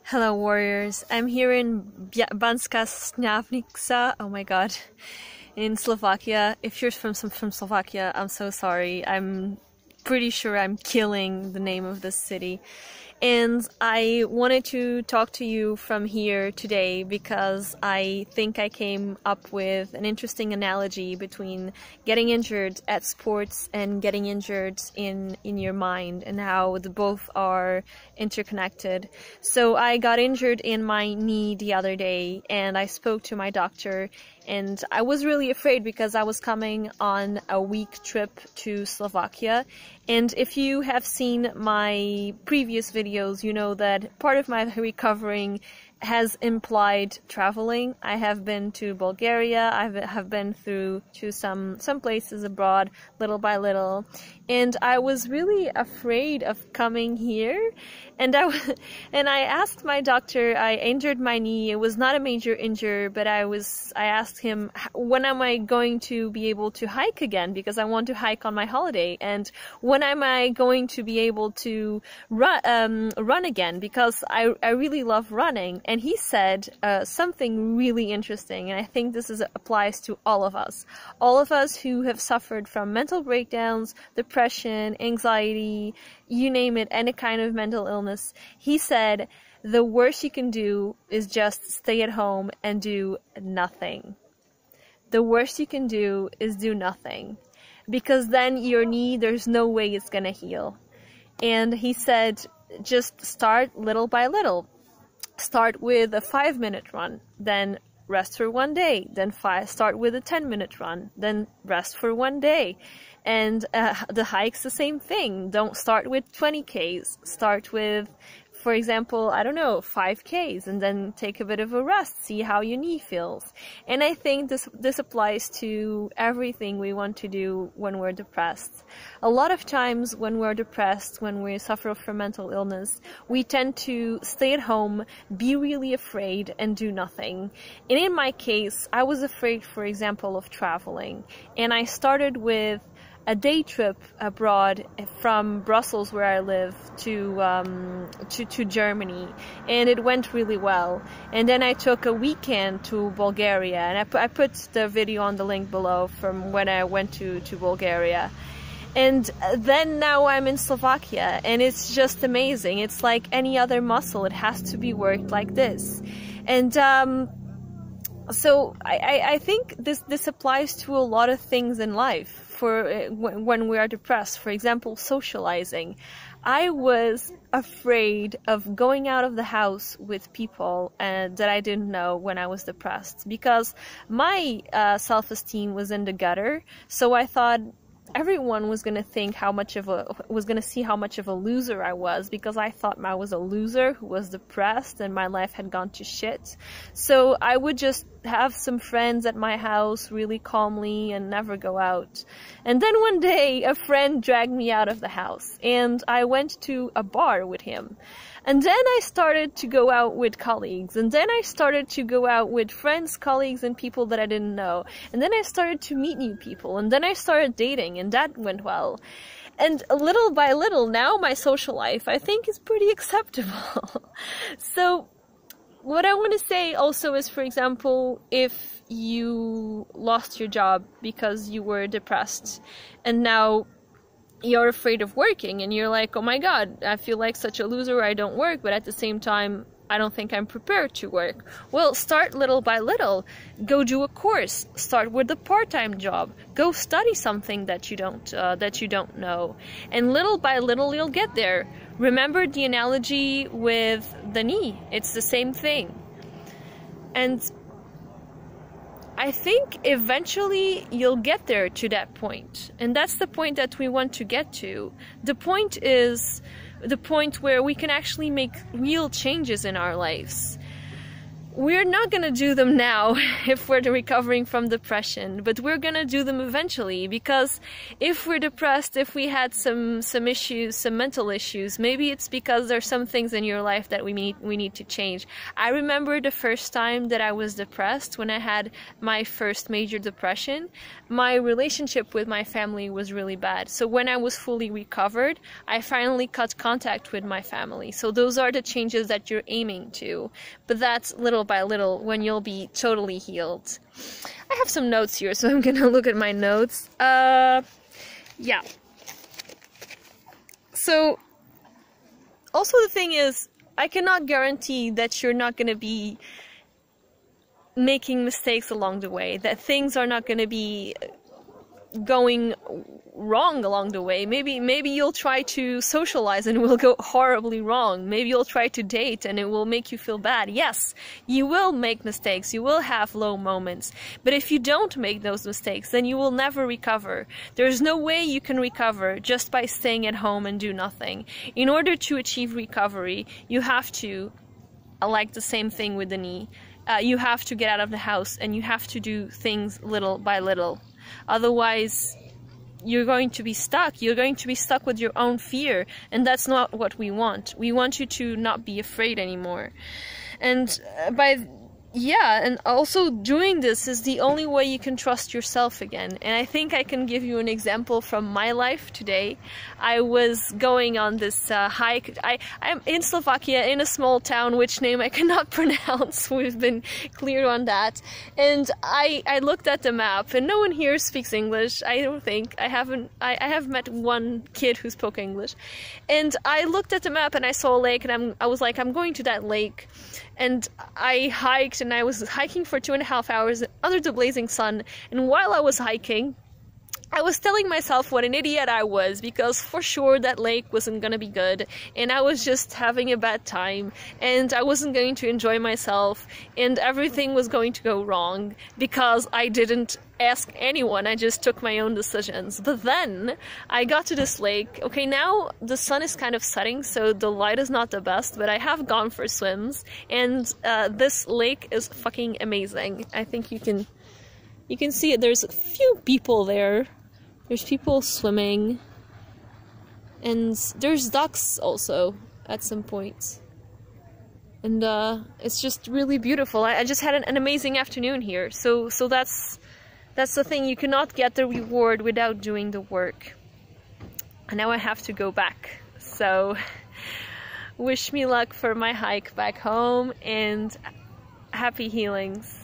Hello warriors, I'm here in Banska Štiavnica, oh my god, in Slovakia. If you're from Slovakia, I'm so sorry. I'm pretty sure I'm killing the name of this city. And I wanted to talk to you from here today because I think I came up with an interesting analogy between getting injured at sports and getting injured in your mind, and how the both are interconnected. So I got injured in my knee the other day, and I spoke to my doctor, and I was really afraid because I was coming on a week trip to Slovakia. And if you have seen my previous videos, you know that part of my recovering has implied traveling. I have been to Bulgaria, I have been to some places abroad, little by little, and I was really afraid of coming here. And I asked my doctor. I injured my knee. It was not a major injury, but I asked him, when am I going to be able to hike again, because I want to hike on my holiday, and when am I going to be able to run again, because I really love running. And he said something really interesting, and I think this applies to all of us who have suffered from mental breakdowns, depression, anxiety, you name it, any kind of mental illness. He said, the worst you can do is just stay at home and do nothing. The worst you can do is do nothing, because then your knee, there's no way it's gonna heal. And he said, just start little by little. Start with a 5-minute run, then rest for 1 day, then start with a 10-minute run, then rest for 1 day. And the hike's the same thing. Don't start with 20 Ks. Start with, for example, I don't know, 5 Ks, and then take a bit of a rest, see how your knee feels. And I think this applies to everything we want to do when we're depressed. A lot of times when we're depressed, when we suffer from mental illness, we tend to stay at home, be really afraid, and do nothing. And in my case, I was afraid, for example, of traveling. And I started with a day trip abroad from Brussels, where I live, to Germany, and it went really well. And then I took a weekend to Bulgaria, and I put the video on the link below from when I went to Bulgaria. And then now I'm in Slovakia, and it's just amazing. It's like any other muscle, it has to be worked like this. And so I think this applies to a lot of things in life. For when we are depressed, for example, socializing. I was afraid of going out of the house with people that I didn't know when I was depressed, because my self-esteem was in the gutter. So I thought everyone was gonna see how much of a loser I was, because I thought I was a loser who was depressed and my life had gone to shit. So I would just have some friends at my house really calmly and never go out. And then one day a friend dragged me out of the house, and I went to a bar with him. And then I started to go out with colleagues, and then I started to go out with friends, colleagues, and people that I didn't know. And then I started to meet new people, and then I started dating, and that went well. And little by little, now my social life, I think, is pretty acceptable. So what I want to say also is, for example, if you lost your job because you were depressed, and now you're afraid of working, and you're like, oh my god, I feel like such a loser, I don't work, but at the same time, I don't think I'm prepared to work. Well, start little by little. Go do a course. Start with a part-time job. Go study something that you don't know. And little by little, you'll get there. Remember the analogy with the knee. It's the same thing. And I think eventually you'll get there to that point. And that's the point that we want to get to. The point is the point where we can actually make real changes in our lives. we're not gonna do them now if we're recovering from depression, but we're gonna do them eventually, because if we're depressed, if we had some issues, some mental issues, maybe it's because there's some things in your life that we need to change. I remember the first time that I was depressed, when I had my first major depression, my relationship with my family was really bad. So when I was fully recovered, I finally cut contact with my family. So those are the changes that you're aiming to, but that's little by little when you'll be totally healed. I have some notes here, so I'm gonna look at my notes. Yeah. So, also the thing is, I cannot guarantee that you're not gonna be making mistakes along the way, that things are not gonna be going wrong along the way. Maybe you'll try to socialize and it will go horribly wrong. Maybe you'll try to date and it will make you feel bad. Yes, you will make mistakes, you will have low moments, but if you don't make those mistakes, then you will never recover. There's no way you can recover just by staying at home and do nothing. In order to achieve recovery, you have to, like the same thing with the knee, you have to get out of the house and you have to do things little by little. Otherwise, you're going to be stuck. You're going to be stuck with your own fear, and that's not what we want. We want you to not be afraid anymore. And and also doing this is the only way you can trust yourself again. And I think I can give you an example from my life today. I was going on this hike. I'm in Slovakia, in a small town, which name I cannot pronounce. We've been cleared on that. And I looked at the map, and no one here speaks English. I don't think. I have met one kid who spoke English. And I looked at the map and I saw a lake, and I was like, I'm going to that lake. And I hiked, and I was hiking for 2.5 hours under the blazing sun. And while I was hiking, I was telling myself what an idiot I was, because for sure that lake wasn't gonna be good, and I was just having a bad time, and I wasn't going to enjoy myself, and everything was going to go wrong because I didn't ask anyone, I just took my own decisions. But then I got to this lake. Okay, now the sun is kind of setting, so the light is not the best, but I have gone for swims, and this lake is fucking amazing. I think you can see it. There's a few people there. There's people swimming. And there's ducks also at some point. And it's just really beautiful. I just had an amazing afternoon here. So that's the thing. You cannot get the reward without doing the work. And now I have to go back. So wish me luck for my hike back home, and happy healings.